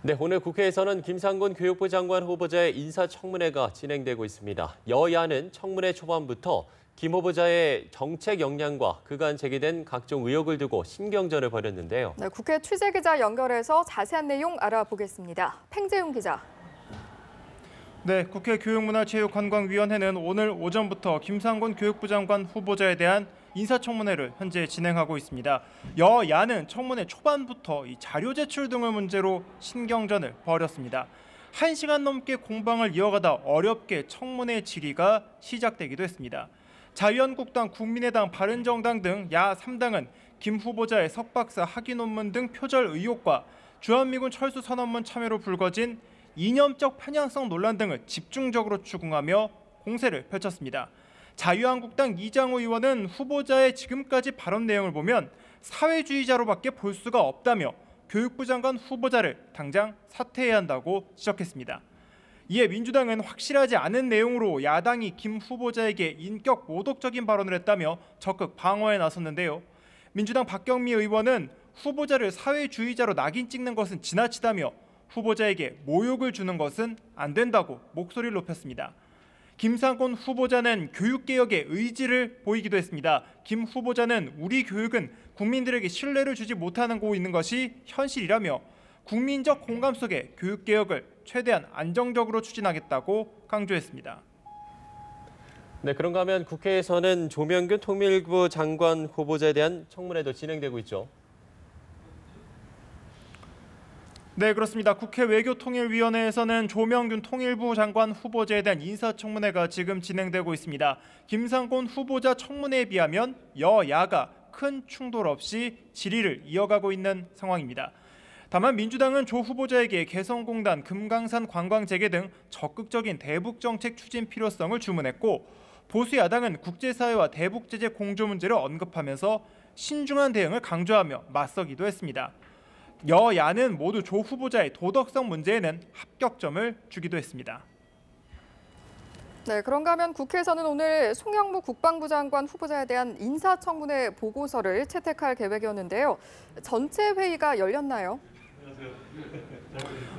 네, 오늘 국회에서는 김상곤 교육부 장관 후보자의 인사청문회가 진행되고 있습니다. 여야는 청문회 초반부터 김 후보자의 정책 역량과 그간 제기된 각종 의혹을 두고 신경전을 벌였는데요. 네, 국회 취재기자 연결해서 자세한 내용 알아보겠습니다. 팽재용 기자. 네, 국회 교육문화체육관광위원회는 오늘 오전부터 김상곤 교육부 장관 후보자에 대한 인사청문회를 현재 진행하고 있습니다. 여야는 청문회 초반부터 이 자료 제출 등을 문제로 신경전을 벌였습니다. 1시간 넘게 공방을 이어가다 어렵게 청문회 질의가 시작되기도 했습니다. 자유한국당, 국민의당, 바른정당 등 야 3당은 김 후보자의 석박사 학위 논문 등 표절 의혹과 주한미군 철수 선언문 참여로 불거진 이념적 편향성 논란 등을 집중적으로 추궁하며 공세를 펼쳤습니다. 자유한국당 이장호 의원은 후보자의 지금까지 발언 내용을 보면 사회주의자로밖에 볼 수가 없다며 교육부 장관 후보자를 당장 사퇴해야 한다고 지적했습니다. 이에 민주당은 확실하지 않은 내용으로 야당이 김 후보자에게 인격 모독적인 발언을 했다며 적극 방어에 나섰는데요. 민주당 박경미 의원은 후보자를 사회주의자로 낙인 찍는 것은 지나치다며 후보자에게 모욕을 주는 것은 안 된다고 목소리를 높였습니다. 김상곤 후보자는 교육개혁의 의지를 보이기도 했습니다. 김 후보자는 우리 교육은 국민들에게 신뢰를 주지 못하고 있는 것이 현실이라며 국민적 공감 속에 교육개혁을 최대한 안정적으로 추진하겠다고 강조했습니다. 네, 그런가 하면 국회에서는 조명균 통일부 장관 후보자에 대한 청문회도 진행되고 있죠. 네, 그렇습니다. 국회 외교통일위원회에서는 조명균 통일부 장관 후보자에 대한 인사청문회가 지금 진행되고 있습니다. 김상곤 후보자 청문회에 비하면 여야가 큰 충돌 없이 질의를 이어가고 있는 상황입니다. 다만 민주당은 조 후보자에게 개성공단, 금강산 관광 재개 등 적극적인 대북 정책 추진 필요성을 주문했고, 보수 야당은 국제사회와 대북 제재 공조 문제를 언급하면서 신중한 대응을 강조하며 맞서기도 했습니다. 여야는 모두 조 후보자의 도덕성 문제에는 합격점을 주기도 했습니다. 네, 그런가 하면 국회에서는 오늘 송영무 국방부 장관 후보자에 대한 인사청문회 보고서를 채택할 계획이었는데요. 전체 회의가 열렸나요?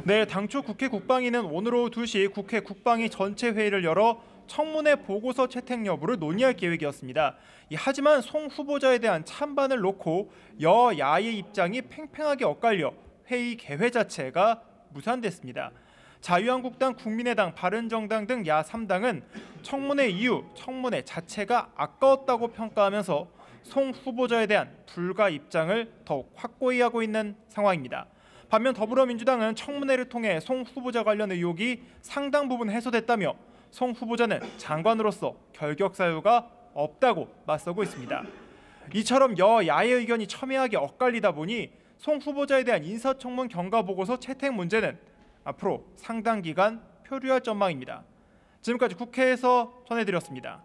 네, 당초 국회 국방위는 오늘 오후 2시 국회 국방위 전체 회의를 열어 청문회 보고서 채택 여부를 논의할 계획이었습니다. 하지만 송 후보자에 대한 찬반을 놓고 여야의 입장이 팽팽하게 엇갈려 회의 개회 자체가 무산됐습니다. 자유한국당, 국민의당, 바른정당 등 야 3당은 청문회 이후 청문회 자체가 아까웠다고 평가하면서 송 후보자에 대한 불가 입장을 더욱 확고히 하고 있는 상황입니다. 반면 더불어민주당은 청문회를 통해 송 후보자 관련 의혹이 상당 부분 해소됐다며 송 후보자는 장관으로서 결격 사유가 없다고 맞서고 있습니다. 이처럼 여야의 의견이 첨예하게 엇갈리다 보니 송 후보자에 대한 인사청문 경과보고서 채택 문제는 앞으로 상당 기간 표류할 전망입니다. 지금까지 국회에서 전해드렸습니다.